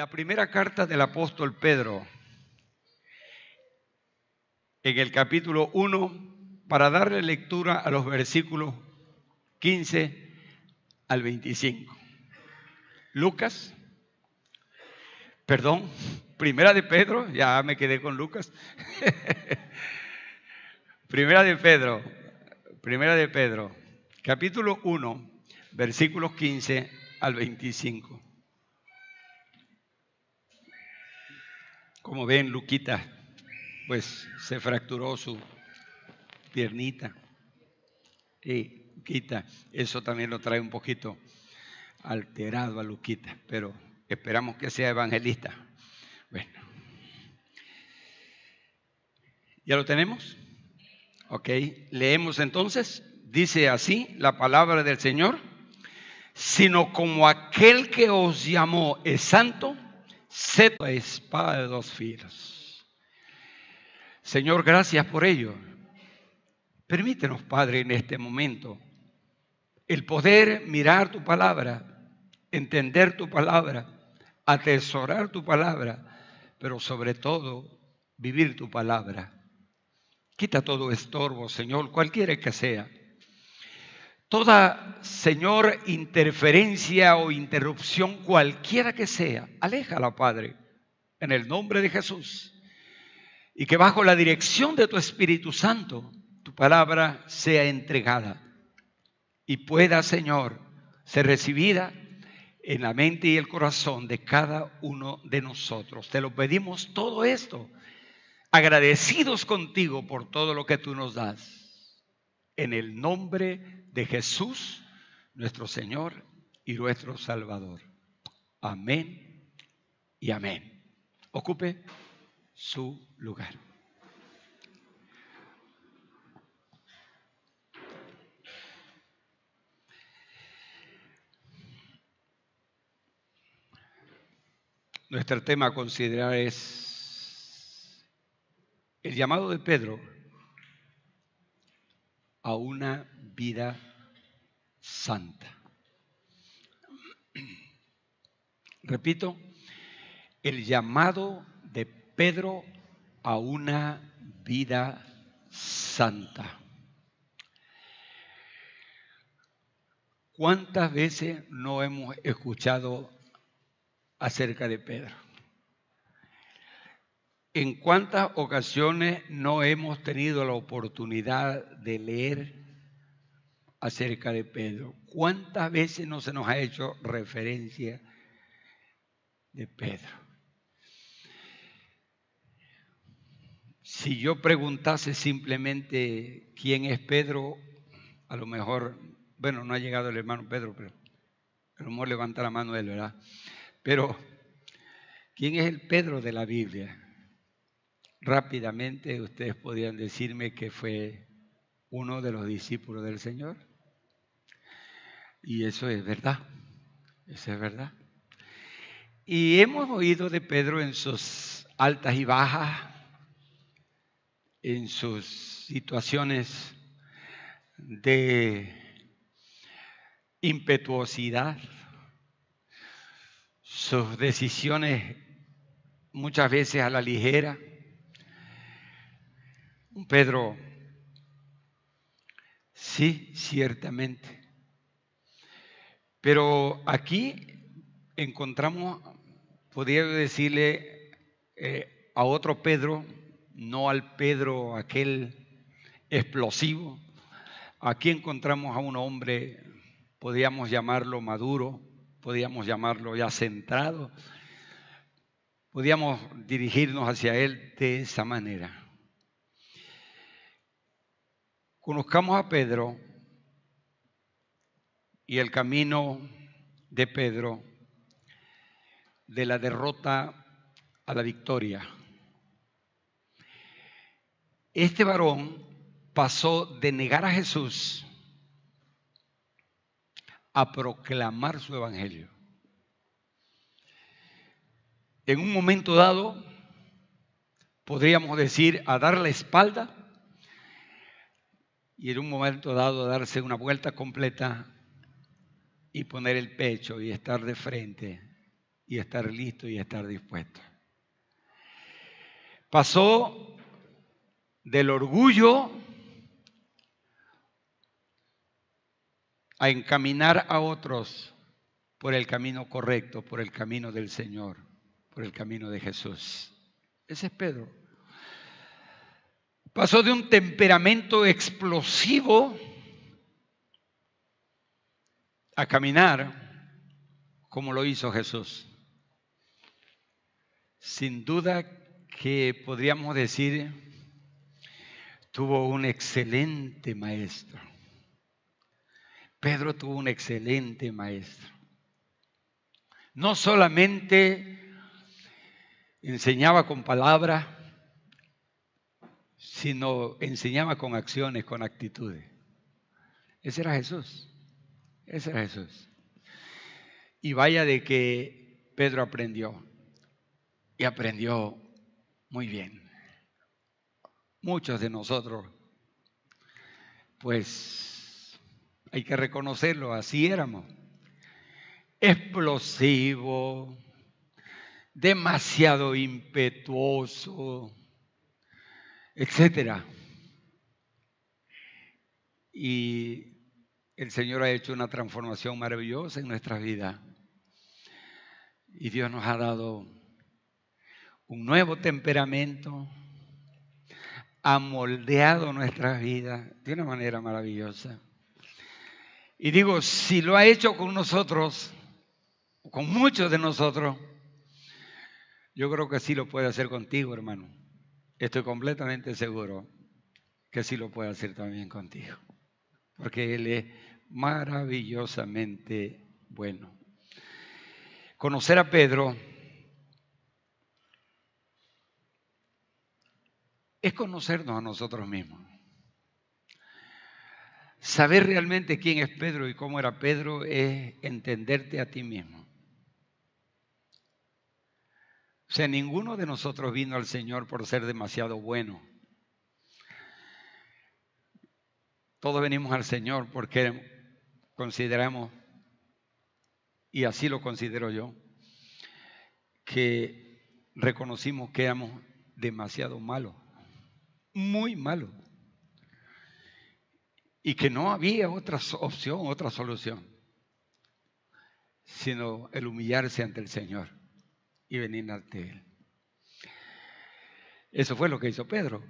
la primera carta del apóstol Pedro, en el capítulo 1, para darle lectura a los versículos 15 al 25. Primera de Pedro, ya me quedé con Lucas. Primera de Pedro, capítulo 1, versículos 15 al 25. Como ven, Luquita, pues se fracturó su piernita. Y Luquita, eso también lo trae un poquito alterado a Luquita, pero esperamos que sea evangelista. Bueno, ¿ya lo tenemos? Ok, leemos entonces. Dice así la palabra del Señor: sino como aquel que os llamó es santo, sed la espada de dos filos. Señor, gracias por ello. Permítenos, Padre, en este momento, el poder mirar tu palabra, entender tu palabra, atesorar tu palabra, pero sobre todo vivir tu palabra. Quita todo estorbo, Señor, cualquiera que sea. Toda, Señor, interferencia o interrupción, cualquiera que sea, aléjala, Padre, en el nombre de Jesús. Y que bajo la dirección de tu Espíritu Santo, tu palabra sea entregada y pueda, Señor, ser recibida en la mente y el corazón de cada uno de nosotros. Te lo pedimos todo esto, agradecidos contigo por todo lo que tú nos das. En el nombre de Jesús, nuestro Señor y nuestro Salvador. Amén y amén. Ocupe su lugar. Nuestro tema a considerar es el llamado de Pedro a una vida santa. Repito, el llamado de Pedro a una vida santa. ¿Cuántas veces no hemos escuchado acerca de Pedro? ¿En cuántas ocasiones no hemos tenido la oportunidad de leer acerca de Pedro? ¿Cuántas veces no se nos ha hecho referencia de Pedro? Si yo preguntase simplemente quién es Pedro, a lo mejor, bueno, no ha llegado el hermano Pedro, pero a lo mejor levanta la mano él, ¿verdad? Pero, ¿quién es el Pedro de la Biblia? Rápidamente ustedes podrían decirme que fue uno de los discípulos del Señor. Y eso es verdad, eso es verdad. Y hemos oído de Pedro en sus altas y bajas, en sus situaciones de impetuosidad, sus decisiones muchas veces a la ligera. Un Pedro, sí, ciertamente. Pero aquí encontramos, podría decirle, a otro Pedro, no al Pedro aquel explosivo. Aquí encontramos a un hombre, podríamos llamarlo maduro, podríamos llamarlo ya centrado, podríamos dirigirnos hacia él de esa manera. Conozcamos a Pedro y el camino de Pedro de la derrota a la victoria. Este varón pasó de negar a Jesús a proclamar su evangelio. En un momento dado, podríamos decir, a dar la espalda, y en un momento dado darse una vuelta completa y poner el pecho y estar de frente y estar listo y estar dispuesto. Pasó del orgullo a encaminar a otros por el camino correcto, por el camino del Señor, por el camino de Jesús. Ese es Pedro. Pasó de un temperamento explosivo a caminar como lo hizo Jesús. Sin duda que podríamos decir, tuvo un excelente maestro. Pedro tuvo un excelente maestro. No solamente enseñaba con palabras, sino enseñaba con acciones, con actitudes. Ese era Jesús. Ese era Jesús. Y vaya de que Pedro aprendió. Y aprendió muy bien. Muchos de nosotros, pues, hay que reconocerlo, así éramos. Explosivo, demasiado impetuoso, etcétera. Y el Señor ha hecho una transformación maravillosa en nuestras vidas. Y Dios nos ha dado un nuevo temperamento, ha moldeado nuestras vidas de una manera maravillosa. Y digo, si lo ha hecho con nosotros, con muchos de nosotros, yo creo que sí lo puede hacer contigo, hermano. Estoy completamente seguro que sí lo puede hacer también contigo, porque Él es maravillosamente bueno. Conocer a Pedro es conocernos a nosotros mismos. Saber realmente quién es Pedro y cómo era Pedro es entenderte a ti mismo. O sea, ninguno de nosotros vino al Señor por ser demasiado bueno. Todos venimos al Señor porque consideramos, y así lo considero yo, que reconocimos que éramos demasiado malos, muy malos, y que no había otra opción, otra solución, sino el humillarse ante el Señor y venir ante Él. Eso fue lo que hizo Pedro.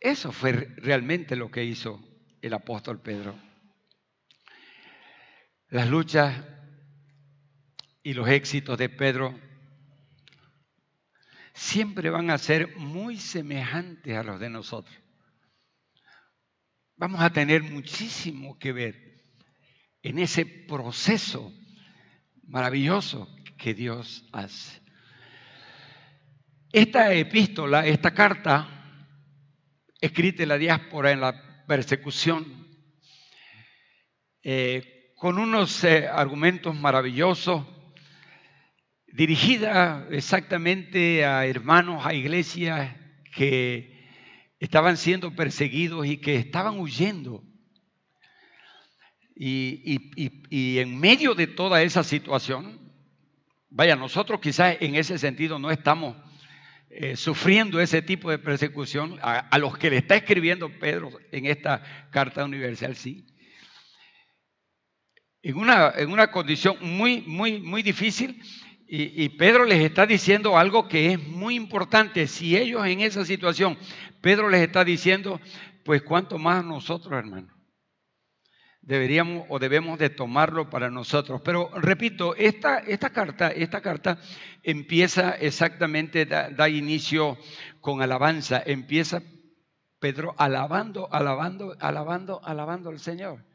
Eso fue realmente lo que hizo el apóstol Pedro. Las luchas y los éxitos de Pedro siempre van a ser muy semejantes a los de nosotros. Vamos a tener muchísimo que ver en ese proceso maravilloso que Dios hace. Esta epístola, esta carta, escrita en la diáspora, en la persecución, con unos argumentos maravillosos, dirigida exactamente a hermanos, a iglesias que estaban siendo perseguidos y que estaban huyendo. Y en medio de toda esa situación, vaya, nosotros quizás en ese sentido no estamos sufriendo ese tipo de persecución a los que le está escribiendo Pedro en esta carta universal, sí. En una condición muy difícil, y Pedro les está diciendo algo que es muy importante. Si ellos en esa situación, Pedro les está diciendo, pues cuánto más nosotros, hermanos, deberíamos o debemos de tomarlo para nosotros. Pero repito, esta carta empieza exactamente, da inicio con alabanza. Empieza Pedro alabando al Señor.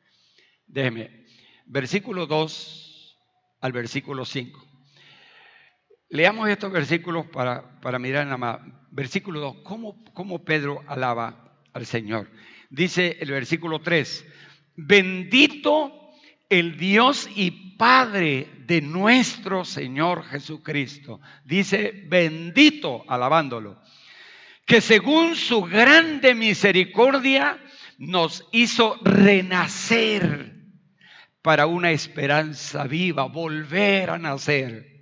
Déjeme, versículo 2 al versículo 5. Leamos estos versículos para mirar nada más. Versículo 2, ¿cómo Pedro alaba al Señor? Dice el versículo 3, bendito el Dios y Padre de nuestro Señor Jesucristo. Dice bendito, alabándolo, que según su grande misericordia nos hizo renacer para una esperanza viva, volver a nacer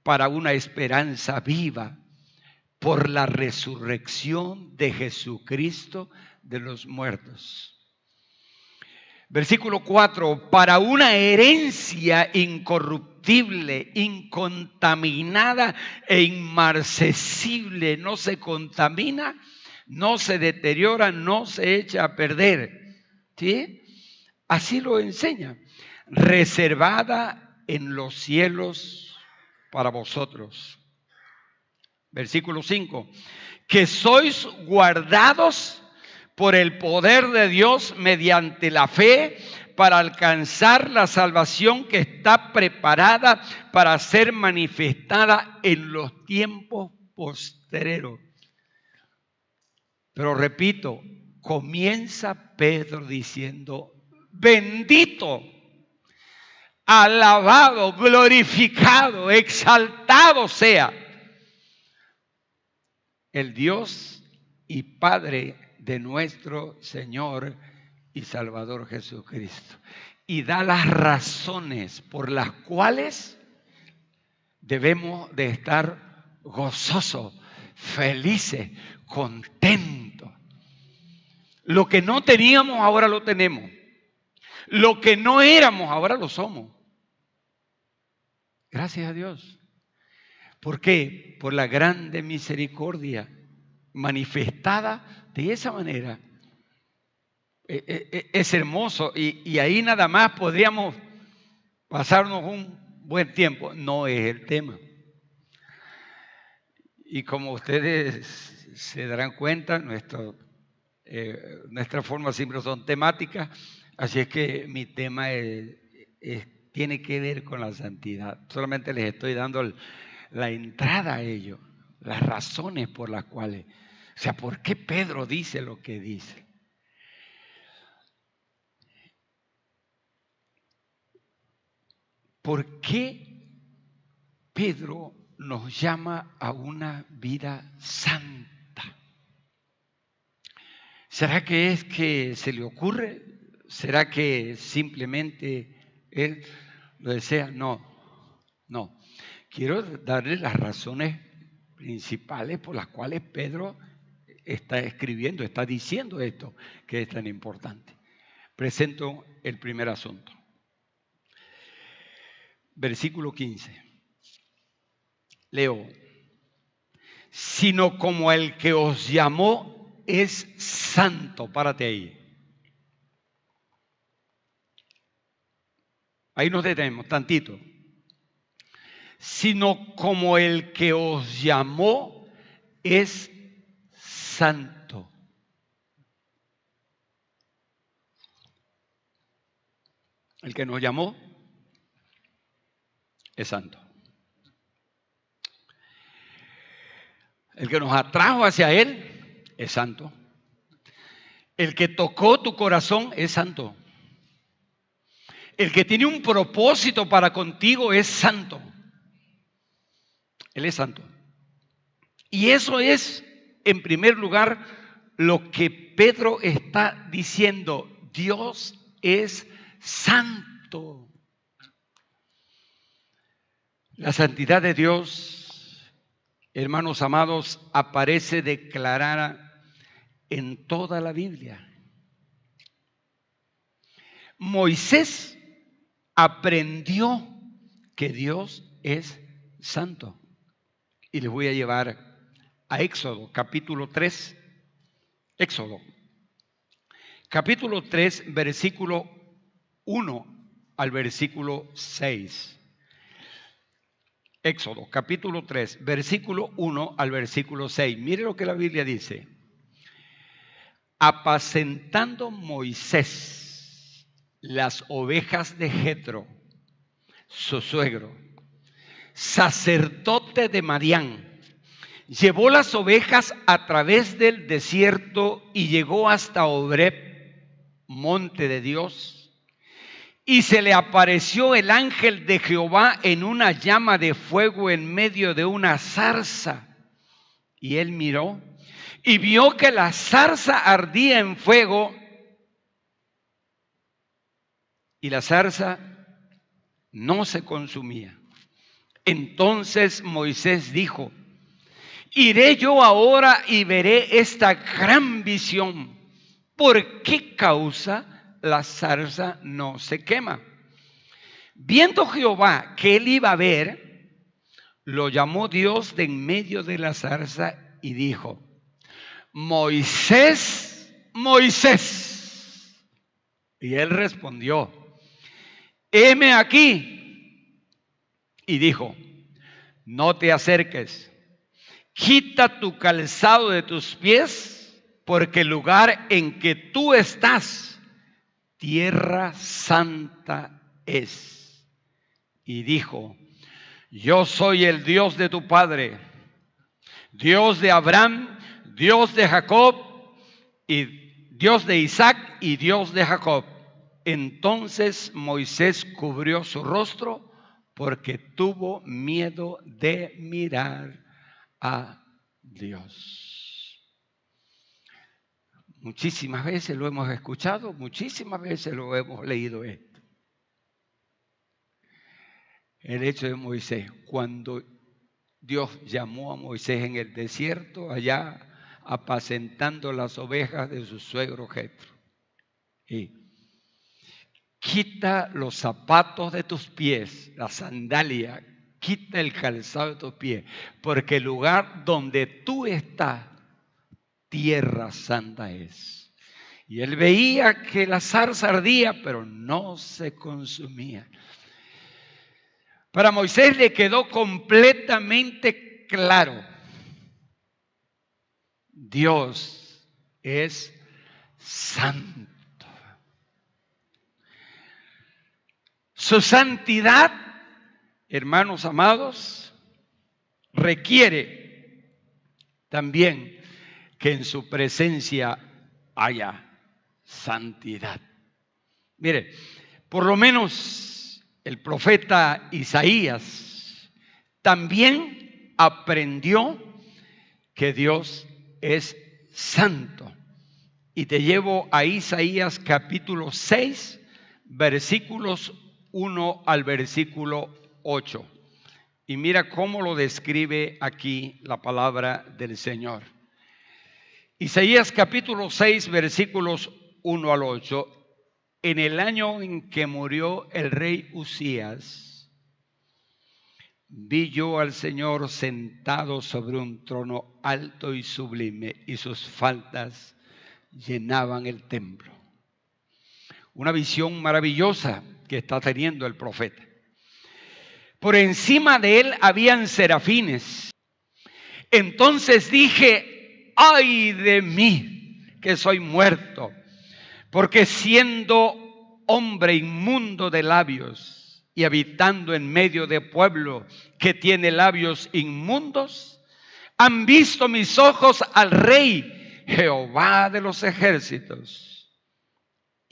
para una esperanza viva por la resurrección de Jesucristo de los muertos. Versículo 4, para una herencia incorruptible, incontaminada e inmarcesible, no se contamina, no se deteriora, no se echa a perder. ¿Sí? Así lo enseña. Reservada en los cielos para vosotros. Versículo 5. Que sois guardados por el poder de Dios mediante la fe para alcanzar la salvación que está preparada para ser manifestada en los tiempos postreros. Pero repito, comienza Pedro diciendo: bendito, alabado, glorificado, exaltado sea el Dios y Padre de nuestro Señor y Salvador Jesucristo. Y da las razones por las cuales debemos de estar gozosos, felices, contentos. Lo que no teníamos ahora lo tenemos. Lo que no éramos ahora lo somos. Gracias a Dios. ¿Por qué? Por la grande misericordia manifestada de esa manera. Es hermoso y ahí nada más podríamos pasarnos un buen tiempo. No es el tema. Y como ustedes se darán cuenta, nuestras formas siempre son temáticas, así es que mi tema tiene que ver con la santidad. Solamente les estoy dando la entrada a ello, las razones por las cuales, o sea, ¿por qué Pedro dice lo que dice? ¿Por qué Pedro nos llama a una vida santa? ¿Será que es que se le ocurre? ¿Será que simplemente él lo desea? No. Quiero darle las razones principales por las cuales Pedro está escribiendo, está diciendo esto que es tan importante. Presento el primer asunto. Versículo 15. Leo. Sino como el que os llamó es santo. Párate ahí. Ahí nos detenemos tantito. Sino como el que os llamó es santo. El que nos llamó es santo. El que nos atrajo hacia Él es santo. El que tocó tu corazón es santo. El que tiene un propósito para contigo es santo. Él es santo. Y eso es, en primer lugar, lo que Pedro está diciendo. Dios es santo. La santidad de Dios, hermanos amados, aparece declarada en toda la Biblia. Moisés aprendió que Dios es santo. Y les voy a llevar a Éxodo, capítulo 3. Éxodo, capítulo 3, versículo 1 al versículo 6. Éxodo, capítulo 3, versículo 1 al versículo 6. Mire lo que la Biblia dice. Apacentando Moisés las ovejas de Jetro, su suegro, sacerdote de Madián, llevó las ovejas a través del desierto y llegó hasta Horeb, monte de Dios. Y se le apareció el ángel de Jehová en una llama de fuego en medio de una zarza. Y él miró y vio que la zarza ardía en fuego y la zarza no se consumía. Entonces Moisés dijo: iré yo ahora y veré esta gran visión. ¿Por qué causa la zarza no se quema? Viendo Jehová que él iba a ver, lo llamó Dios de en medio de la zarza y dijo: Moisés, Moisés. Y él respondió: heme aquí. Y dijo: no te acerques, quita tu calzado de tus pies, porque el lugar en que tú estás, tierra santa es. Y dijo: yo soy el Dios de tu padre, Dios de Abraham, Dios de Jacob, y Dios de Isaac y Dios de Jacob. Entonces Moisés cubrió su rostro porque tuvo miedo de mirar a Dios. Muchísimas veces lo hemos escuchado, muchísimas veces lo hemos leído esto. El hecho de Moisés, cuando Dios llamó a Moisés en el desierto, allá apacentando las ovejas de su suegro Jetro. Y quita los zapatos de tus pies, la sandalia, quita el calzado de tus pies, porque el lugar donde tú estás, tierra santa es. Y él veía que la zarza ardía, pero no se consumía. Para Moisés le quedó completamente claro: Dios es santo. Su santidad, hermanos amados, requiere también que en su presencia haya santidad. Mire, por lo menos el profeta Isaías también aprendió que Dios es santo. Y te llevo a Isaías capítulo 6, versículos 1 al versículo 8. Y mira cómo lo describe aquí la palabra del Señor. Isaías capítulo 6, versículos 1 al 8. En el año en que murió el rey Usías, vi yo al Señor sentado sobre un trono alto y sublime, y sus faldas llenaban el templo. Una visión maravillosa que está teniendo el profeta. Por encima de él habían serafines. Entonces dije: ay de mí, que soy muerto, porque siendo hombre inmundo de labios y habitando en medio de pueblo que tiene labios inmundos, han visto mis ojos al Rey, Jehová de los ejércitos.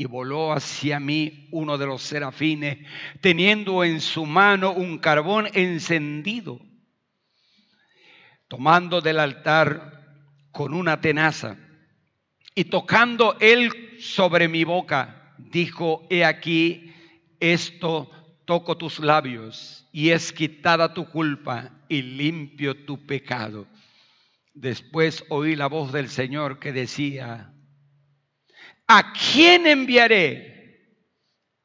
Y voló hacia mí uno de los serafines, teniendo en su mano un carbón encendido, tomando del altar con una tenaza, y tocando él sobre mi boca, dijo: he aquí, esto toco tus labios, y es quitada tu culpa y limpio tu pecado. Después oí la voz del Señor que decía: ¿a quién enviaré?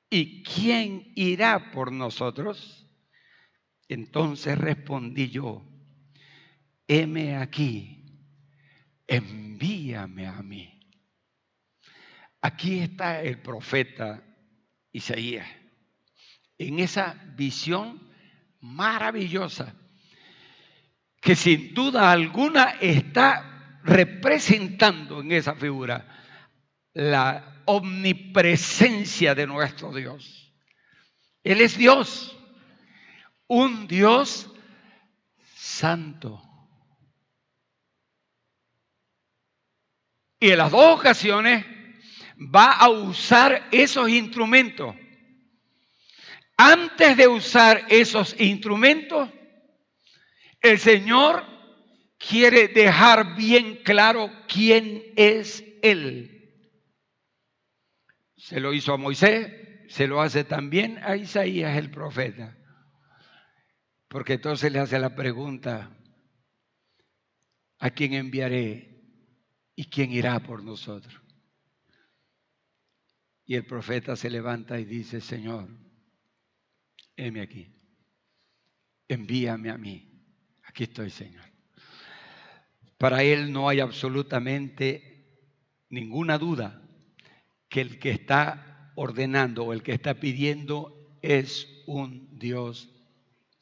¿Y quién irá por nosotros? Entonces respondí yo: heme aquí, envíame a mí. Aquí está el profeta Isaías, en esa visión maravillosa, que sin duda alguna está representando en esa figura la omnipresencia de nuestro Dios. Él es Dios, un Dios santo. Y en las dos ocasiones va a usar esos instrumentos. Antes de usar esos instrumentos, el Señor quiere dejar bien claro quién es Él. Se lo hizo a Moisés, se lo hace también a Isaías el profeta. Porque entonces le hace la pregunta, ¿a quién enviaré y quién irá por nosotros? Y el profeta se levanta y dice, Señor, heme aquí, envíame a mí. Aquí estoy, Señor. Para él no hay absolutamente ninguna duda que el que está ordenando o el que está pidiendo es un Dios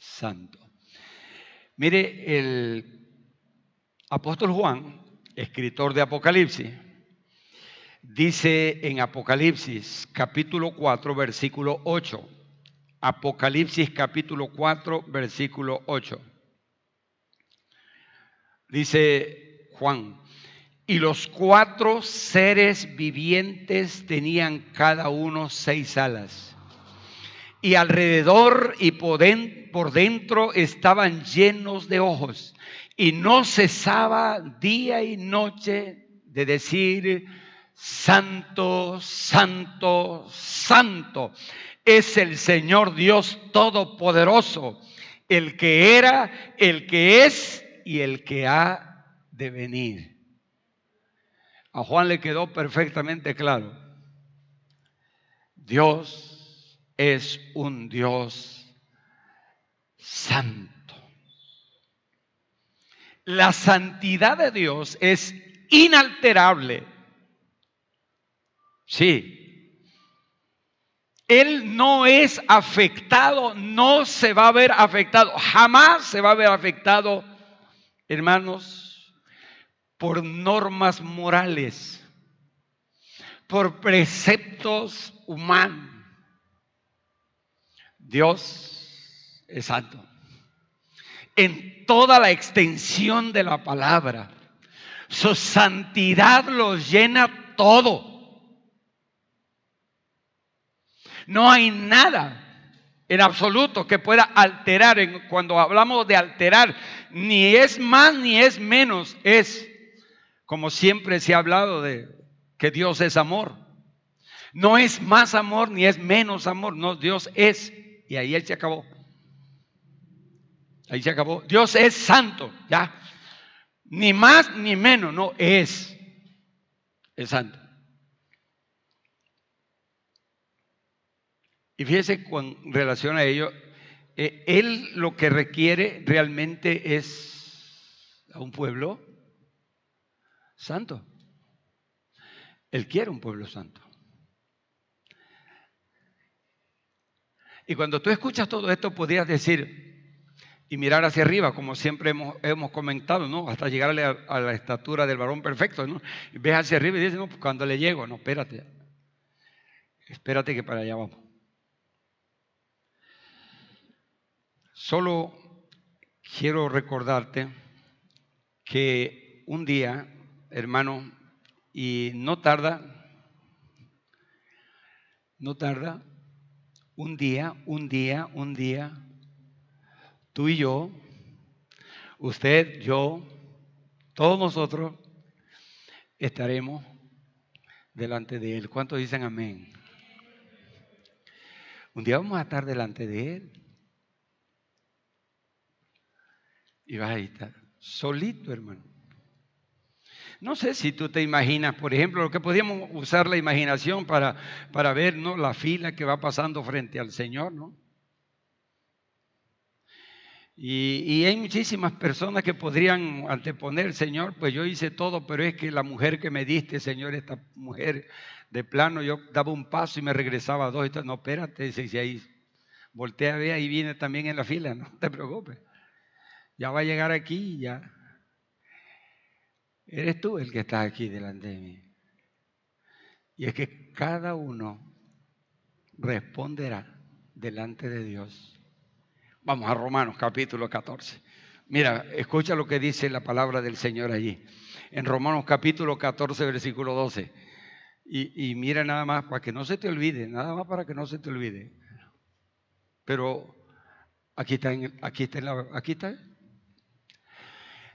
santo. Mire, el apóstol Juan, escritor de Apocalipsis, dice en Apocalipsis capítulo 4, versículo 8. Apocalipsis capítulo 4, versículo 8. Dice Juan, y los 4 seres vivientes tenían cada uno 6 alas. Y alrededor y por dentro estaban llenos de ojos. Y no cesaba día y noche de decir, Santo, Santo, Santo, es el Señor Dios Todopoderoso, el que era, el que es y el que ha de venir. A Juan le quedó perfectamente claro. Dios es un Dios santo. La santidad de Dios es inalterable. Sí. Él no es afectado, no se va a ver afectado, jamás se va a ver afectado, hermanos, por normas morales, por preceptos humanos. Dios es santo. En toda la extensión de la palabra, su santidad lo llena todo. No hay nada en absoluto que pueda alterar. Cuando hablamos de alterar, ni es más ni es menos. Es como siempre se ha hablado de que Dios es amor. No es más amor ni es menos amor. No, Dios es. Y ahí Él se acabó. Ahí se acabó. Dios es santo, ya. Ni más ni menos, no es. Es santo. Y fíjese con relación a ello, Él lo que requiere realmente es a un pueblo santo. Él quiere un pueblo santo. Y cuando tú escuchas todo esto, podrías decir y mirar hacia arriba, como siempre hemos comentado, ¿no? Hasta llegarle a la estatura del varón perfecto, ¿no? Y ves hacia arriba y dices, no, pues cuando le llego, no, espérate que para allá vamos. Solo quiero recordarte que un día, hermano, y no tarda, un día, tú y yo, usted, yo, todos nosotros estaremos delante de Él. ¿Cuántos dicen amén? Un día vamos a estar delante de Él. Y vas a estar solito, hermano. No sé si tú te imaginas, por ejemplo, lo que podríamos usar la imaginación para ver, ¿no?, la fila que va pasando frente al Señor, ¿no? Y hay muchísimas personas que podrían anteponer, Señor, pues yo hice todo, pero es que la mujer que me diste, Señor, esta mujer, de plano, yo daba un paso y me regresaba a 2. Y no, espérate, dice, si ahí voltea, ve, ahí viene también en la fila, no te preocupes. Ya va a llegar aquí y ya. Eres tú el que está aquí delante de mí. Y es que cada uno responderá delante de Dios. Vamos a Romanos capítulo 14. Mira, escucha lo que dice la palabra del Señor allí. En Romanos capítulo 14, versículo 12. Y mira nada más, para que no se te olvide, nada más para que no se te olvide. Pero aquí está.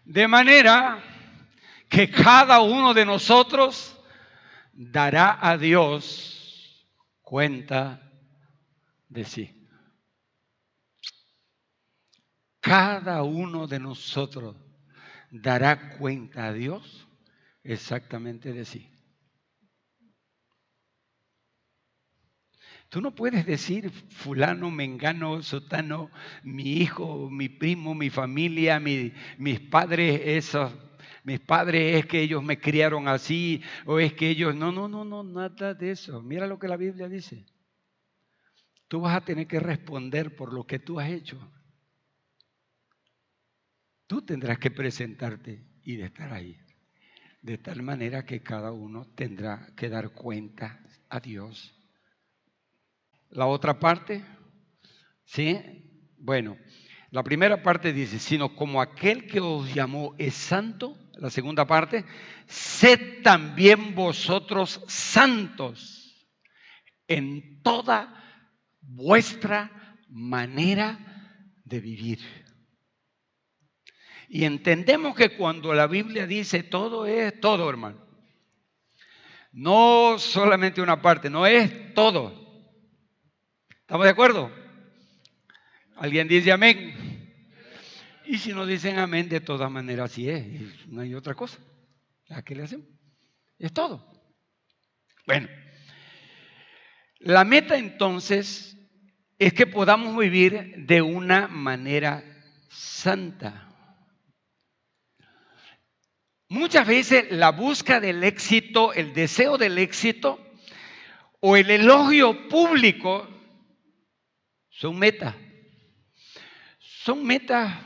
De manera que cada uno de nosotros dará a Dios cuenta de sí. cada uno de nosotros dará cuenta a Dios exactamente de sí. Tú no puedes decir fulano, mengano, sotano, mi hijo, mi primo, mi familia, mis padres, mis padres es que ellos me criaron así, o es que ellos... No, nada de eso. Mira lo que la Biblia dice. Tú vas a tener que responder por lo que tú has hecho. Tú tendrás que presentarte y de estar ahí. De tal manera que cada uno tendrá que dar cuenta a Dios. La otra parte, ¿sí? Bueno, la primera parte dice, sino como aquel que os llamó es santo. La segunda parte, sed también vosotros santos en toda vuestra manera de vivir. Y entendemos que cuando la Biblia dice todo es todo, hermano. No solamente una parte, no es todo. ¿Estamos de acuerdo? ¿Alguien dice amén? Y si no dicen amén, de todas maneras así es. No hay otra cosa. ¿A qué le hacemos? Es todo. Bueno, la meta entonces es que podamos vivir de una manera santa. Muchas veces la búsqueda del éxito, el deseo del éxito o el elogio público son metas. Son metas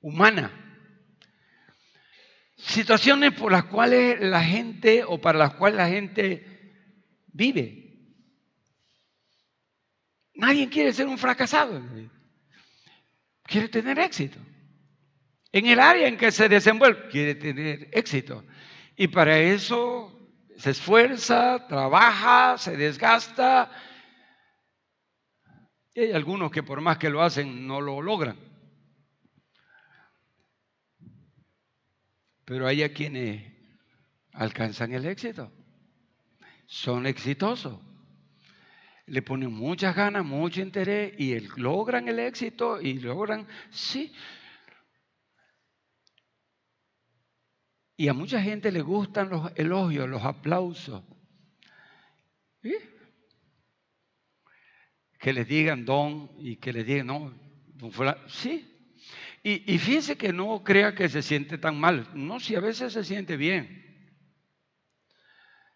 humanas. Situaciones por las cuales la gente o para las cuales la gente vive. Nadie quiere ser un fracasado. Quiere tener éxito. En el área en que se desenvuelve, quiere tener éxito. Y para eso se esfuerza, trabaja, se desgasta. Y hay algunos que por más que lo hacen, no lo logran. Pero hay a quienes alcanzan el éxito. Son exitosos. Le ponen muchas ganas, mucho interés y logran el éxito y logran, sí. Y a mucha gente le gustan los elogios, los aplausos. ¿Sí? Que les digan don y que les digan, no, don fulano, sí. Y fíjense que no crea que se siente tan mal. No, si a veces se siente bien.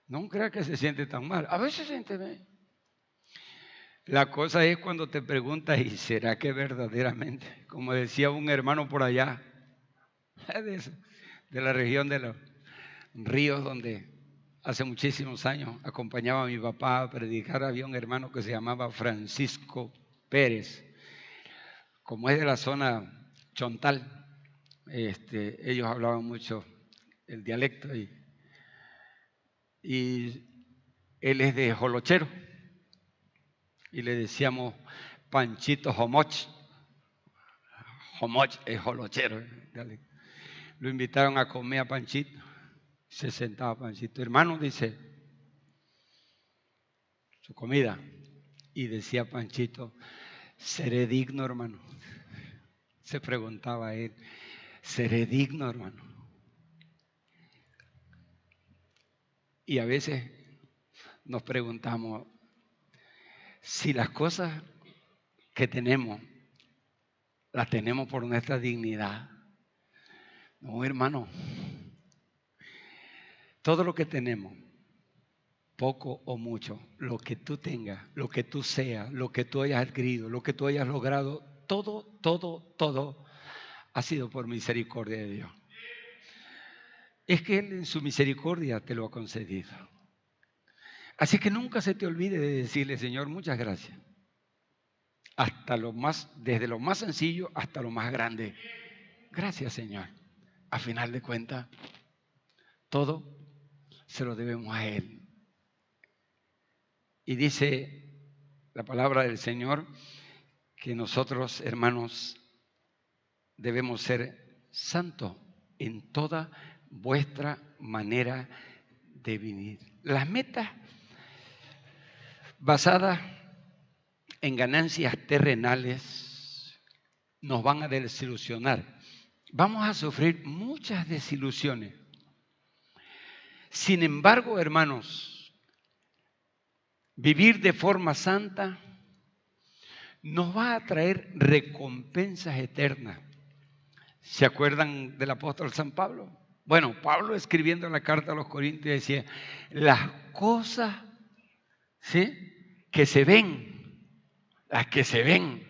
No crea que se siente tan mal. A veces se siente bien. La cosa es cuando te preguntas, ¿y será que verdaderamente? Como decía un hermano por allá, de la región de los ríos, donde hace muchísimos años acompañaba a mi papá a predicar, había un hermano que se llamaba Francisco Pérez. Como es de la zona Chontal, ellos hablaban mucho el dialecto y él es de Jolochero y le decíamos Panchito Jomoch. Jomoch es Jolochero. Lo invitaron a comer a Panchito, se sentaba Panchito. Hermano, dice, su comida. Y decía Panchito, ¿seré digno, hermano? Se preguntaba él, ¿seré digno, hermano? Y a veces nos preguntamos si las cosas que tenemos las tenemos por nuestra dignidad. No, hermano. Todo lo que tenemos, poco o mucho, lo que tú tengas, lo que tú seas, lo que tú hayas adquirido, lo que tú hayas logrado, todo ha sido por misericordia de Dios. Es que Él en su misericordia te lo ha concedido. Así que nunca se te olvide de decirle, Señor, muchas gracias. Desde lo más sencillo hasta lo más grande. Gracias, Señor. A final de cuentas, todo se lo debemos a Él. Y dice la palabra del Señor que nosotros, hermanos, debemos ser santos en toda vuestra manera de vivir. Las metas basadas en ganancias terrenales nos van a desilusionar. Vamos a sufrir muchas desilusiones. Sin embargo, hermanos, vivir de forma santa nos va a traer recompensas eternas. ¿Se acuerdan del apóstol San Pablo? Bueno, Pablo escribiendo la carta a los Corintios decía, las cosas, ¿sí?, que se ven, las que se ven,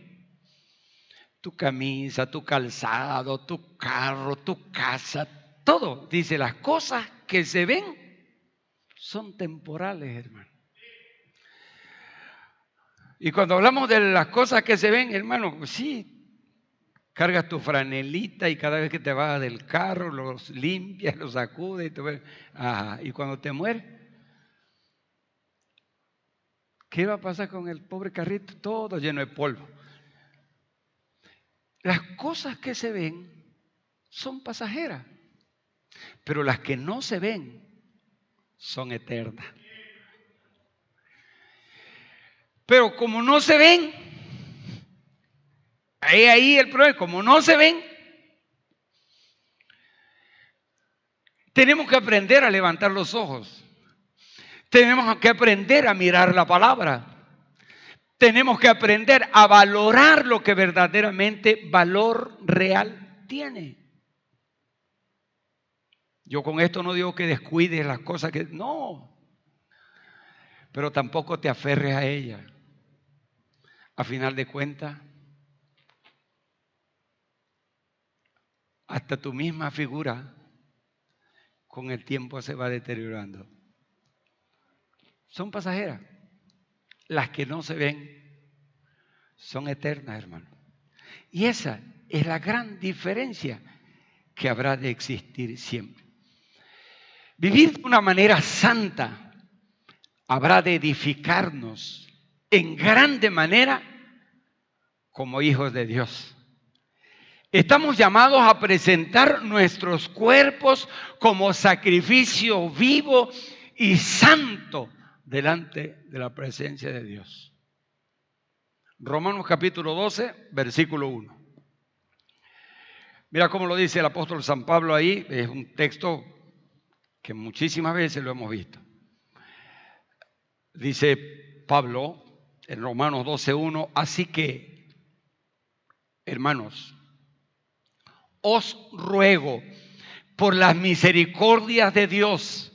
tu camisa, tu calzado, tu carro, tu casa, todo, dice, las cosas que se ven son temporales, hermano. Y cuando hablamos de las cosas que se ven, hermano, sí, cargas tu franelita y cada vez que te vas del carro los limpias, los sacudes y cuando te mueres, ¿qué va a pasar con el pobre carrito? Todo lleno de polvo. Las cosas que se ven son pasajeras, pero las que no se ven son eternas. Pero como no se ven, ahí el problema, como no se ven, tenemos que aprender a levantar los ojos. Tenemos que aprender a mirar la palabra. Tenemos que aprender a valorar lo que verdaderamente valor real tiene. Yo con esto no digo que descuides las cosas que... No. Pero tampoco te aferres a ellas. A final de cuentas, hasta tu misma figura con el tiempo se va deteriorando. Son pasajeras. Las que no se ven son eternas, hermano. Y esa es la gran diferencia que habrá de existir siempre. Vivir de una manera santa habrá de edificarnos en grande manera como hijos de Dios. Estamos llamados a presentar nuestros cuerpos como sacrificio vivo y santo delante de la presencia de Dios. Romanos capítulo 12, versículo 1. Mira cómo lo dice el apóstol San Pablo ahí, es un texto que muchísimas veces lo hemos visto. Dice Pablo en Romanos 12:1, así que, hermanos, os ruego por las misericordias de Dios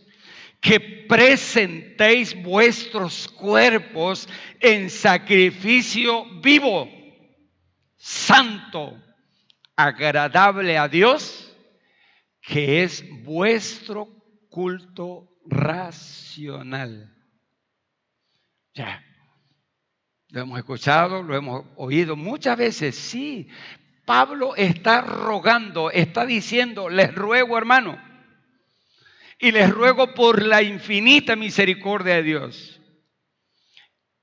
que presentéis vuestros cuerpos en sacrificio vivo, santo, agradable a Dios, que es vuestro culto racional. Ya, lo hemos escuchado, lo hemos oído muchas veces, sí. Pablo está rogando, está diciendo, les ruego, hermano, y les ruego por la infinita misericordia de Dios,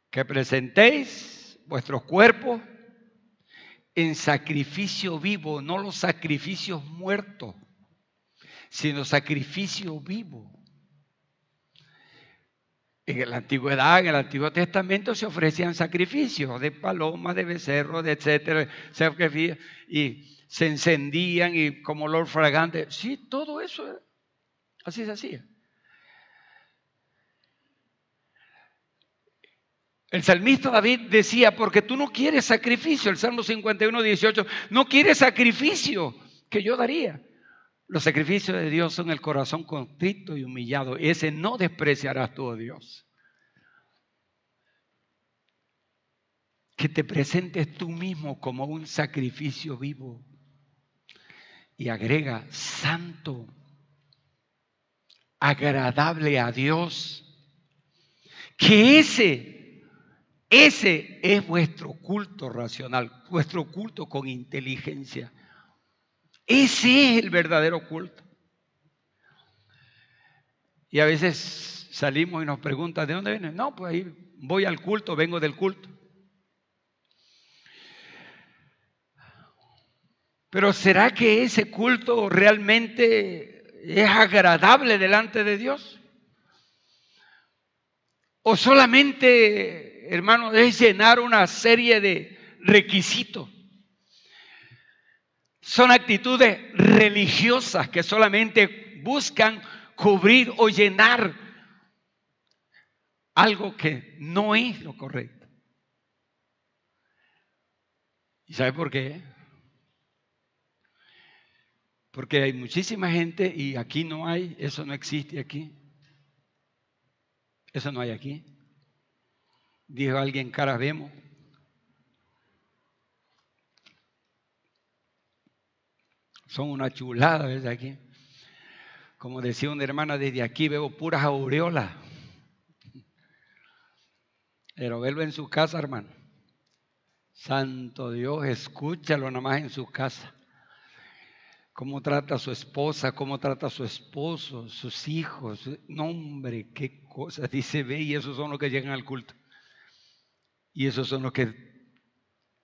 que presentéis vuestros cuerpos en sacrificio vivo, no los sacrificios muertos, sino sacrificio vivo. En la antigüedad, en el Antiguo Testamento se ofrecían sacrificios de palomas, de becerros, de etcétera, y se encendían y como olor fragante. Sí, todo eso, así se hacía. El salmista David decía, porque tú no quieres sacrificio, el Salmo 51:18, no quieres sacrificio que yo daría. Los sacrificios de Dios son el corazón contrito y humillado. Ese no despreciarás tú, oh Dios. Que te presentes tú mismo como un sacrificio vivo. Y agrega, santo, agradable a Dios. Que ese es vuestro culto racional, vuestro culto con inteligencia. Ese es el verdadero culto. Y a veces salimos y nos preguntan, ¿de dónde vienes? No, pues ahí voy al culto, vengo del culto. Pero ¿será que ese culto realmente es agradable delante de Dios? ¿O solamente, hermano, es llenar una serie de requisitos? Son actitudes religiosas que solamente buscan cubrir o llenar algo que no es lo correcto. ¿Y sabe por qué? Porque hay muchísima gente y aquí no hay, eso no existe aquí. Eso no hay aquí. Dijo alguien, caras vemos. Son una chulada, ¿ves? Aquí. Como decía una hermana, desde aquí veo puras aureolas. Pero verlo en su casa, hermano. Santo Dios, escúchalo nomás en su casa. Cómo trata a su esposa, cómo trata a su esposo, sus hijos. No, hombre, qué cosas. Dice, ve, y esos son los que llegan al culto. Y esos son los que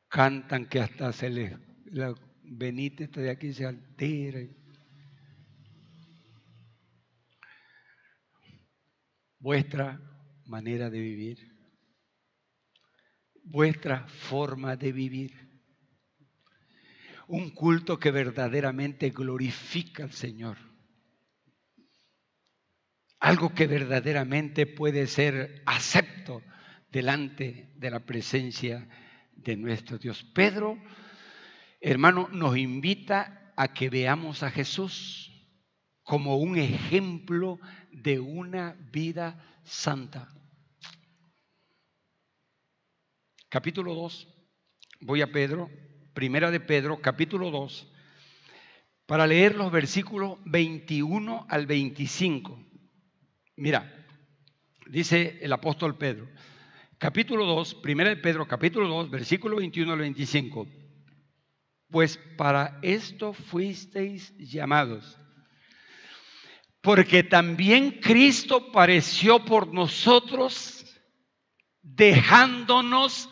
cantan que hasta se les... La Benítez de aquí se altera. Vuestra manera de vivir. Vuestra forma de vivir. Un culto que verdaderamente glorifica al Señor. Algo que verdaderamente puede ser acepto delante de la presencia de nuestro Dios. Pedro, hermano, nos invita a que veamos a Jesús como un ejemplo de una vida santa. Capítulo 2, voy a Pedro, primera de Pedro, capítulo 2, para leer los versículos 21 al 25. Mira, dice el apóstol Pedro, capítulo 2, primera de Pedro, capítulo 2, versículo 21 al 25. Pues para esto fuisteis llamados, porque también Cristo padeció por nosotros, dejándonos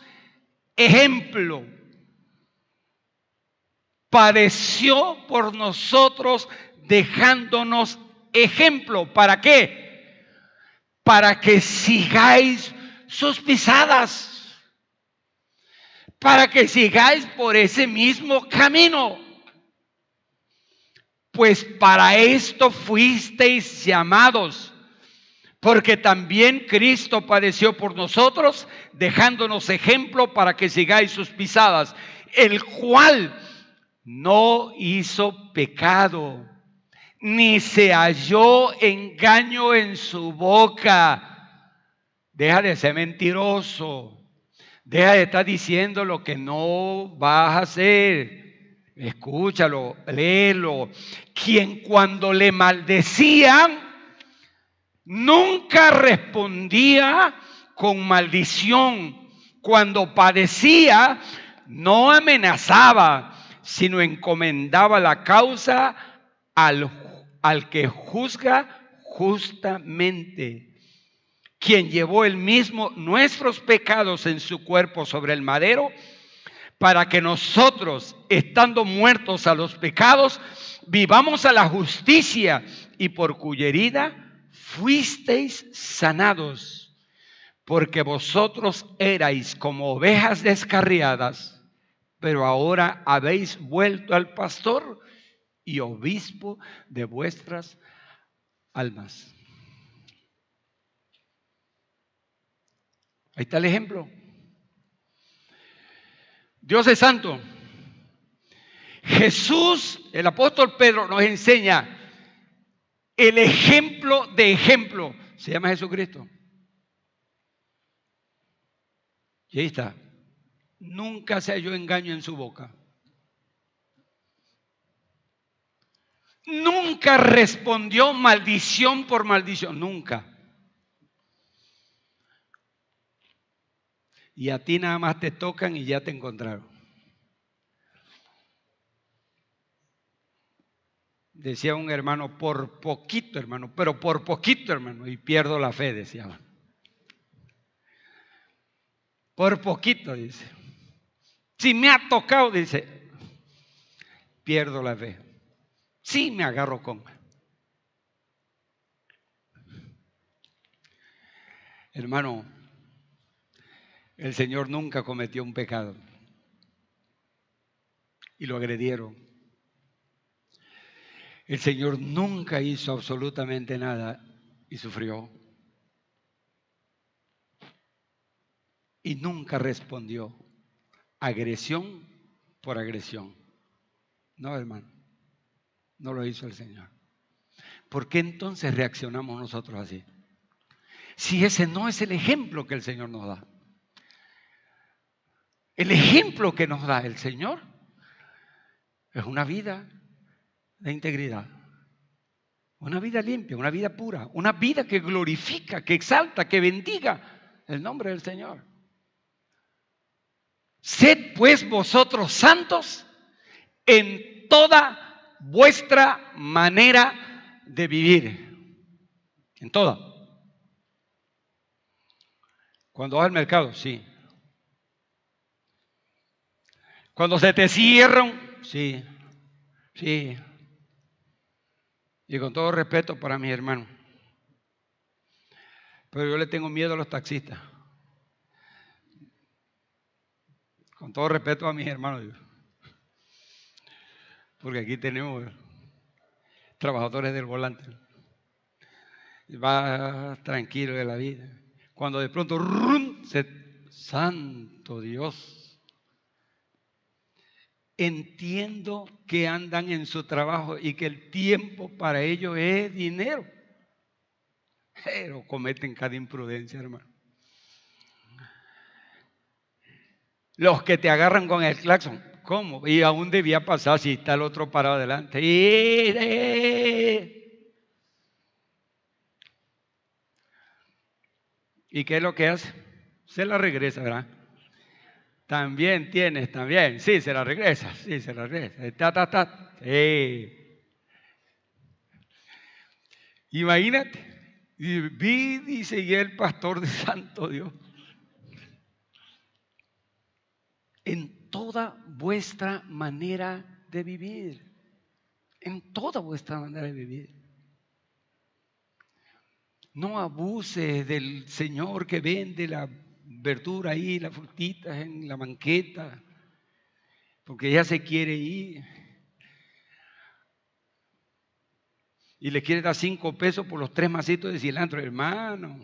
ejemplo. Padeció por nosotros, dejándonos ejemplo. ¿Para qué? Para que sigáis sus pisadas. Para que sigáis por ese mismo camino. Pues para esto fuisteis llamados. Porque también Cristo padeció por nosotros, dejándonos ejemplo para que sigáis sus pisadas, el cual no hizo pecado, ni se halló engaño en su boca. Deja de ser mentiroso, deja de estar diciendo lo que no vas a hacer. Escúchalo, léelo. Quien cuando le maldecían, nunca respondía con maldición. Cuando padecía, no amenazaba, sino encomendaba la causa al que juzga justamente. Quien llevó él mismo nuestros pecados en su cuerpo sobre el madero, para que nosotros, estando muertos a los pecados, vivamos a la justicia, y por cuya herida fuisteis sanados, porque vosotros erais como ovejas descarriadas, pero ahora habéis vuelto al pastor y obispo de vuestras almas. Ahí está el ejemplo. Dios es santo. Jesús, el apóstol Pedro, nos enseña el ejemplo de ejemplo. Se llama Jesucristo. Y ahí está. Nunca se halló engaño en su boca. Nunca respondió maldición por maldición. Nunca. Y a ti nada más te tocan y ya te encontraron. Decía un hermano, por poquito, hermano, pero por poquito, hermano, y pierdo la fe, decía. Por poquito, dice. Si me ha tocado, dice, pierdo la fe. Sí me agarro con. Hermano, el Señor nunca cometió un pecado. Y lo agredieron. El Señor nunca hizo absolutamente nada y sufrió. Y nunca respondió agresión por agresión. No, hermano, no lo hizo el Señor. ¿Por qué entonces reaccionamos nosotros así? Si ese no es el ejemplo que el Señor nos da. El ejemplo que nos da el Señor es una vida de integridad, una vida limpia, una vida pura, una vida que glorifica, que exalta, que bendiga el nombre del Señor. Sed pues vosotros santos en toda vuestra manera de vivir. En toda. Cuando vas al mercado, sí. Cuando se te cierran, sí. Sí. Y con todo respeto para mis hermanos. Pero yo le tengo miedo a los taxistas. Con todo respeto a mis hermanos. Porque aquí tenemos trabajadores del volante. Va tranquilo de la vida. Cuando de pronto, santo Dios. Entiendo que andan en su trabajo y que el tiempo para ellos es dinero. Pero cometen cada imprudencia, hermano. Los que te agarran con el claxon, ¿cómo? Y aún debía pasar si está el otro parado adelante. ¿Y qué es lo que hace? Se la regresa, ¿verdad? También tienes, también. Sí, se la regresa. Sí, se la regresa. Imagínate. Y vi y seguí el pastor de Santo Dios. En toda vuestra manera de vivir. En toda vuestra manera de vivir. No abuses del Señor que vende la verdura ahí, las frutitas en la banqueta, porque ella se quiere ir. Y le quiere dar 5 pesos por los 3 masitos de cilantro, hermano.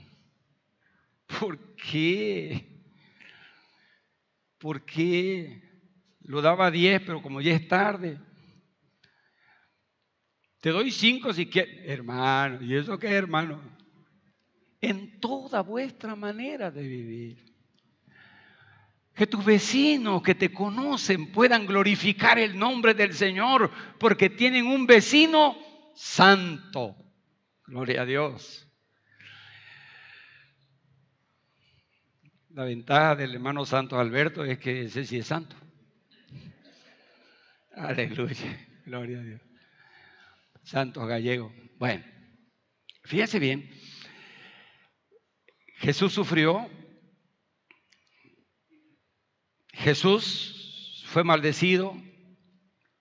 ¿Por qué? ¿Por qué? Lo daba 10, pero como ya es tarde. Te doy 5 si quieres. Hermano, ¿y eso qué es, hermano? En toda vuestra manera de vivir. Que tus vecinos que te conocen puedan glorificar el nombre del Señor porque tienen un vecino santo. Gloria a Dios. La ventaja del hermano Santos Alberto es que ese sí es santo. Aleluya. Gloria a Dios. Santos Gallego. Bueno, fíjense bien. Jesús sufrió. Jesús fue maldecido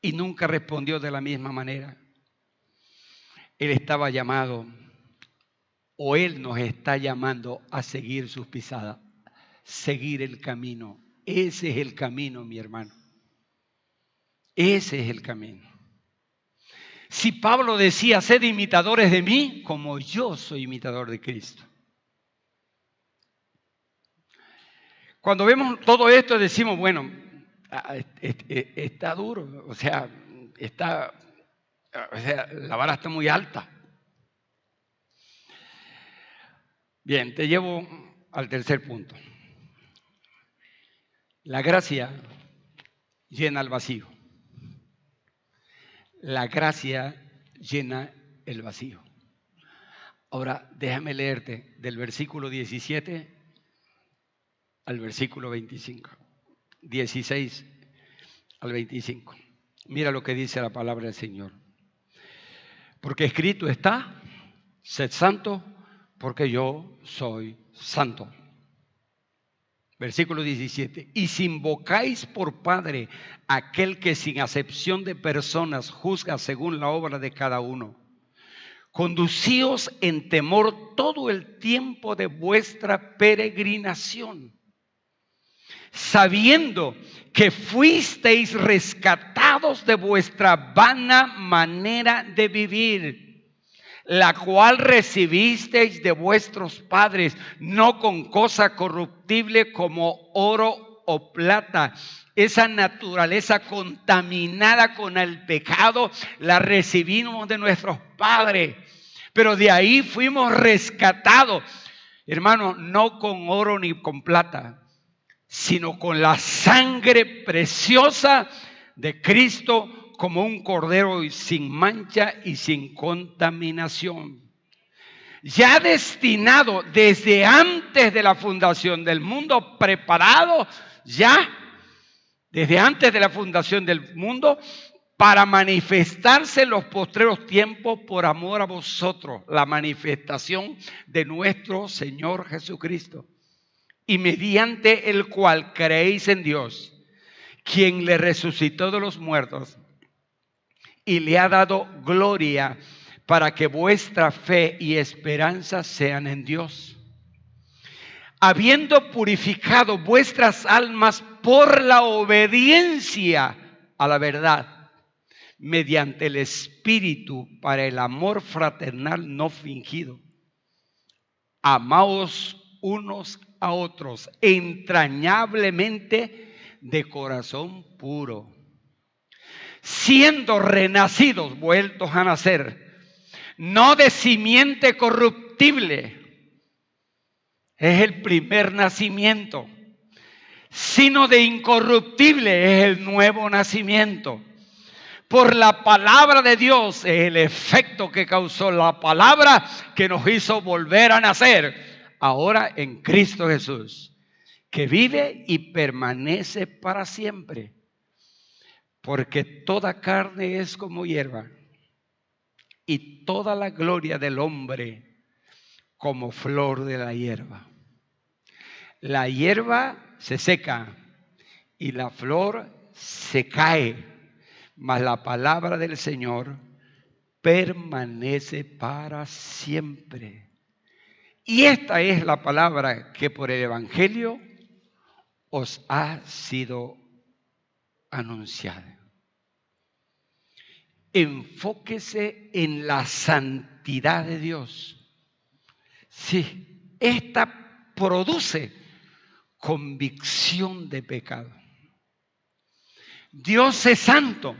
y nunca respondió de la misma manera. Él estaba llamado, o Él nos está llamando a seguir sus pisadas, seguir el camino. Ese es el camino, mi hermano. Ese es el camino. Si Pablo decía, sed imitadores de mí, como yo soy imitador de Cristo. Cuando vemos todo esto decimos, bueno, está duro, o sea, la vara está muy alta. Bien, te llevo al tercer punto. La gracia llena el vacío. La gracia llena el vacío. Ahora, déjame leerte del versículo 17 al versículo 25. 16 al 25. Mira lo que dice la palabra del Señor. Porque escrito está, sed santo, porque yo soy santo. Versículo 17. Y si invocáis por Padre aquel que sin acepción de personas juzga según la obra de cada uno, conducíos en temor todo el tiempo de vuestra peregrinación, sabiendo que fuisteis rescatados de vuestra vana manera de vivir, la cual recibisteis de vuestros padres, no con cosa corruptible como oro o plata. Esa naturaleza contaminada con el pecado la recibimos de nuestros padres, pero de ahí fuimos rescatados, hermano, no con oro ni con plata, sino con la sangre preciosa de Cristo, como un cordero sin mancha y sin contaminación. Ya destinado desde antes de la fundación del mundo, preparado ya desde antes de la fundación del mundo, para manifestarse en los postreros tiempos por amor a vosotros, la manifestación de nuestro Señor Jesucristo, y mediante el cual creéis en Dios, quien le resucitó de los muertos y le ha dado gloria, para que vuestra fe y esperanza sean en Dios, habiendo purificado vuestras almas por la obediencia a la verdad, mediante el Espíritu, para el amor fraternal no fingido. Amaos unos a otros entrañablemente de corazón puro, siendo renacidos, vueltos a nacer, no de simiente corruptible, es el primer nacimiento, sino de incorruptible, es el nuevo nacimiento. Por la palabra de Dios, es el efecto que causó la palabra que nos hizo volver a nacer, ahora en Cristo Jesús, que vive y permanece para siempre. Porque toda carne es como hierba, y toda la gloria del hombre como flor de la hierba. La hierba se seca y la flor se cae, mas la palabra del Señor permanece para siempre. Y esta es la palabra que por el Evangelio os ha sido anunciada. Enfóquese en la santidad de Dios. Sí, esta produce convicción de pecado. Dios es santo,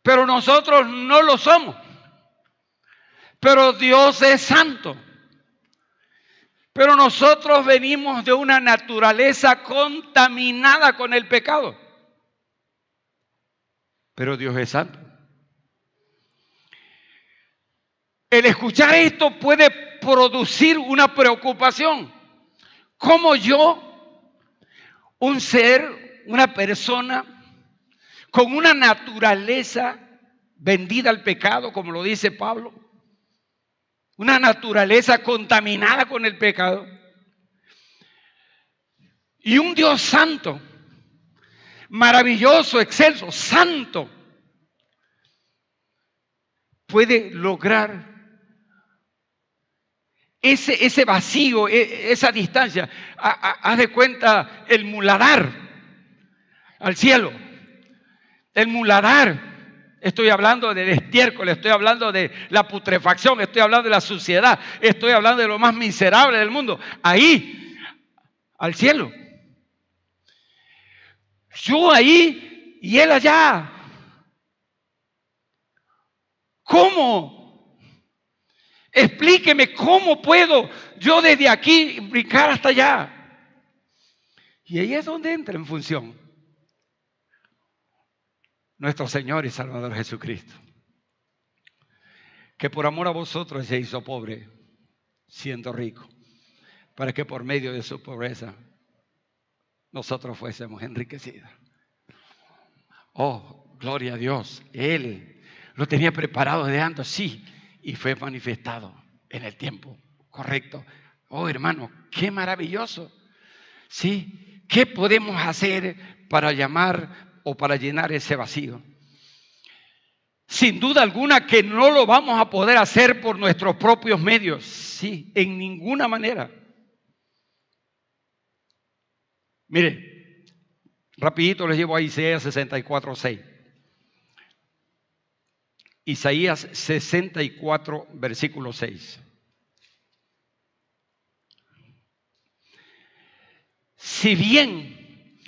pero nosotros no lo somos. Pero Dios es santo. Pero nosotros venimos de una naturaleza contaminada con el pecado. Pero Dios es santo. El escuchar esto puede producir una preocupación. ¿Cómo yo, un ser, una persona con una naturaleza vendida al pecado, como lo dice Pablo, una naturaleza contaminada con el pecado, y un Dios santo, maravilloso, excelso, santo, puede lograr ese vacío, esa distancia? Haz de cuenta el muladar al cielo, el muladar. Estoy hablando del estiércol, estoy hablando de la putrefacción, estoy hablando de la suciedad, estoy hablando de lo más miserable del mundo. Ahí, al cielo. Yo ahí y él allá. ¿Cómo? Explíqueme cómo puedo yo desde aquí brincar hasta allá. Y ahí es donde entra en función nuestro Señor y Salvador Jesucristo, que por amor a vosotros se hizo pobre, siendo rico, para que por medio de su pobreza nosotros fuésemos enriquecidos. Oh, gloria a Dios. Él lo tenía preparado de antes, sí, y fue manifestado en el tiempo correcto. Oh, hermano, qué maravilloso. Sí, ¿qué podemos hacer para llamar o para llenar ese vacío? Sin duda alguna que no lo vamos a poder hacer por nuestros propios medios. Sí, en ninguna manera. Mire, rapidito les llevo a Isaías 64:6. Isaías 64, versículo 6. Si bien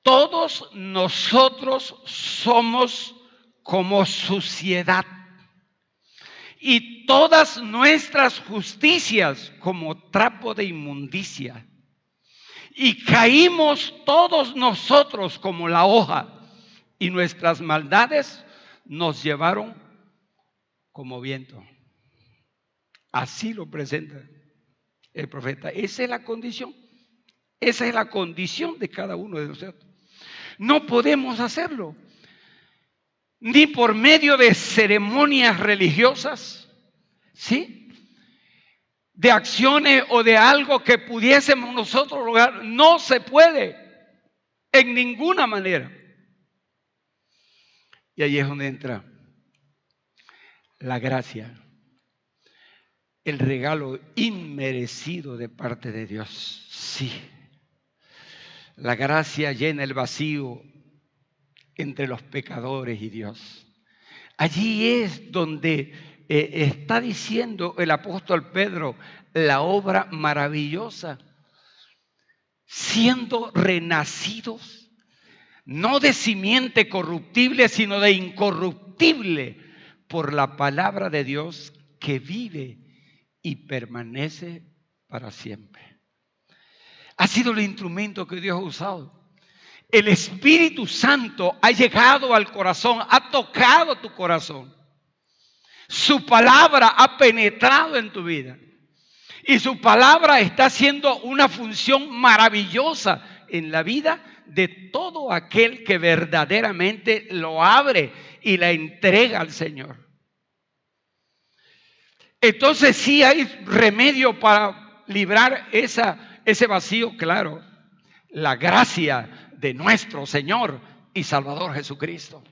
todos nosotros somos como suciedad, y todas nuestras justicias como trapo de inmundicia, y caímos todos nosotros como la hoja, y nuestras maldades nos llevaron como viento. Así lo presenta el profeta. Esa es la condición. Esa es la condición de cada uno de nosotros. No podemos hacerlo, ni por medio de ceremonias religiosas, ¿sí?, de acciones o de algo que pudiésemos nosotros lograr. No se puede en ninguna manera. Y ahí es donde entra la gracia, el regalo inmerecido de parte de Dios. Sí, la gracia llena el vacío entre los pecadores y Dios. Allí es donde está diciendo el apóstol Pedro la obra maravillosa, siendo renacidos, no de simiente corruptible, sino de incorruptible, por la palabra de Dios que vive y permanece para siempre. Ha sido el instrumento que Dios ha usado. El Espíritu Santo ha llegado al corazón, ha tocado tu corazón. Su palabra ha penetrado en tu vida. Y su palabra está haciendo una función maravillosa en la vida de todo aquel que verdaderamente lo abre y la entrega al Señor. Entonces sí hay remedio para librar ese vacío, claro. La gracia de nuestro Señor y Salvador Jesucristo.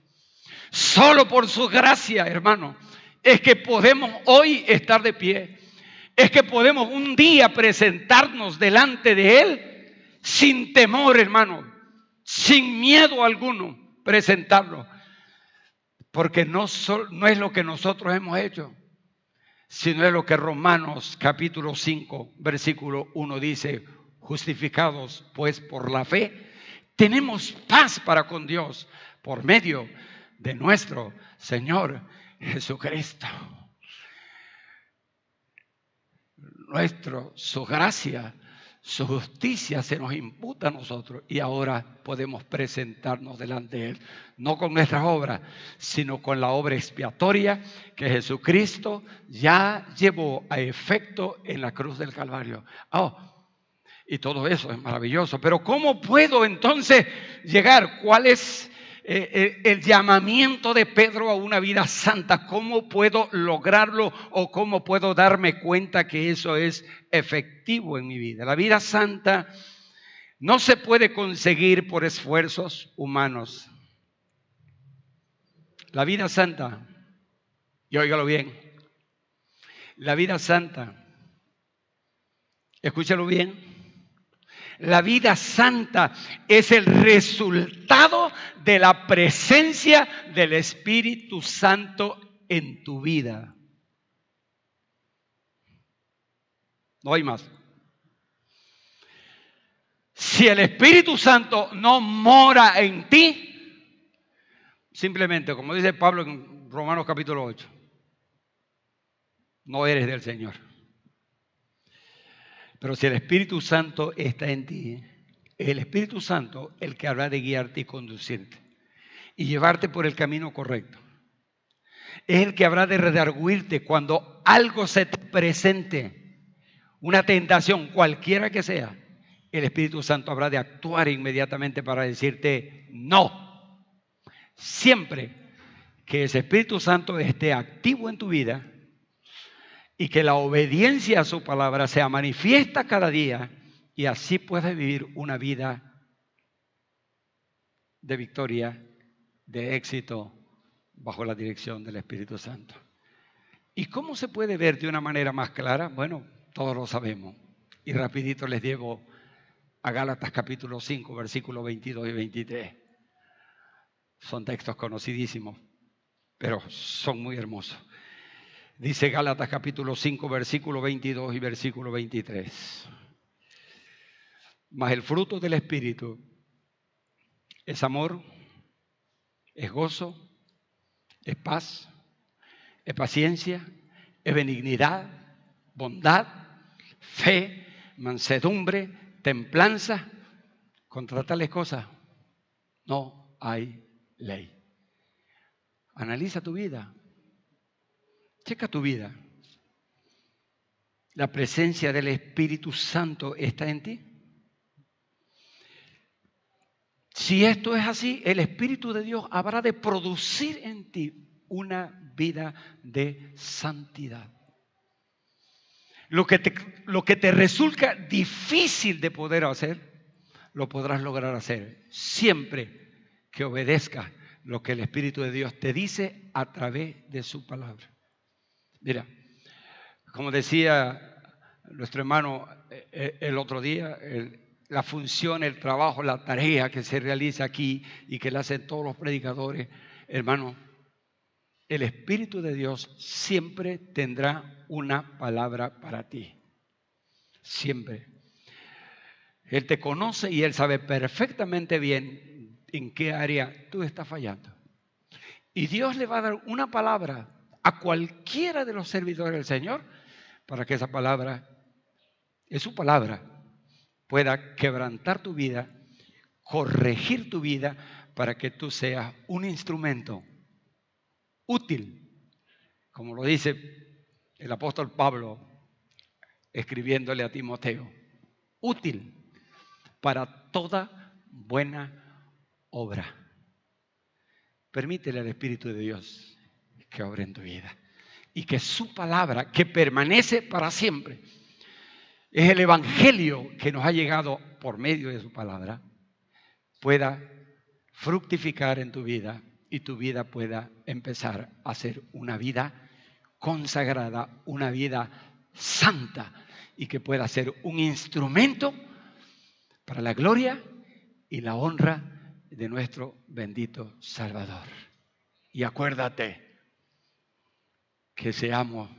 Solo por su gracia, hermano, es que podemos hoy estar de pie. Es que podemos un día presentarnos delante de Él sin temor, hermano, sin miedo alguno, presentarlo. Porque no es lo que nosotros hemos hecho, sino es lo que Romanos capítulo 5, versículo 1 dice: justificados pues por la fe, tenemos paz para con Dios por medio de nuestro Señor Jesucristo. Su gracia, su justicia se nos imputa a nosotros y ahora podemos presentarnos delante de Él, no con nuestras obras, sino con la obra expiatoria que Jesucristo ya llevó a efecto en la cruz del Calvario. Y todo eso es maravilloso, pero ¿cómo puedo entonces llegar? ¿Cuál es el llamamiento de Pedro a una vida santa? ¿Cómo puedo lograrlo o cómo puedo darme cuenta que eso es efectivo en mi vida? La vida santa no se puede conseguir por esfuerzos humanos. La vida santa, y óigalo bien, la vida santa, escúchalo bien. La vida santa es el resultado de la presencia del Espíritu Santo en tu vida. No hay más. Si el Espíritu Santo no mora en ti, simplemente, como dice Pablo en Romanos capítulo 8, no eres del Señor. Pero si el Espíritu Santo está en ti, es el Espíritu Santo el que habrá de guiarte y conducirte y llevarte por el camino correcto. Es el que habrá de redarguirte cuando algo se te presente, una tentación, cualquiera que sea. El Espíritu Santo habrá de actuar inmediatamente para decirte no. Siempre que ese Espíritu Santo esté activo en tu vida y que la obediencia a su palabra sea manifiesta cada día, y así puedes vivir una vida de victoria, de éxito, bajo la dirección del Espíritu Santo. ¿Y cómo se puede ver de una manera más clara? Bueno, todos lo sabemos. Y rapidito les llevo a Gálatas capítulo 5, versículos 22 y 23. Son textos conocidísimos, pero son muy hermosos. Dice Gálatas capítulo 5, versículo 22 y versículo 23. Mas el fruto del Espíritu es amor, es gozo, es paz, es paciencia, es benignidad, bondad, fe, mansedumbre, templanza. Contra tales cosas no hay ley. Analiza tu vida. Checa tu vida. ¿La presencia del Espíritu Santo está en ti? Si esto es así, el Espíritu de Dios habrá de producir en ti una vida de santidad. Lo que te resulta difícil de poder hacer, lo podrás lograr hacer siempre que obedezcas lo que el Espíritu de Dios te dice a través de su palabra. Mira, como decía nuestro hermano el otro día, la función, el trabajo, la tarea que se realiza aquí y que la hacen todos los predicadores, hermano, el Espíritu de Dios siempre tendrá una palabra para ti. Siempre. Él te conoce y Él sabe perfectamente bien en qué área tú estás fallando. Y Dios le va a dar una palabra a cualquiera de los servidores del Señor para que esa palabra, es su palabra, pueda quebrantar tu vida, corregir tu vida para que tú seas un instrumento útil, como lo dice el apóstol Pablo escribiéndole a Timoteo, útil para toda buena obra. Permítele al Espíritu de Dios que obre en tu vida y que su palabra, que permanece para siempre, es el evangelio que nos ha llegado por medio de su palabra, pueda fructificar en tu vida y tu vida pueda empezar a ser una vida consagrada, una vida santa y que pueda ser un instrumento para la gloria y la honra de nuestro bendito Salvador. Y acuérdate que seamos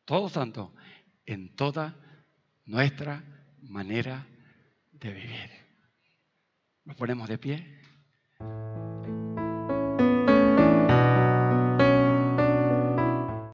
todos santos en toda nuestra manera de vivir. ¿Nos ponemos de pie?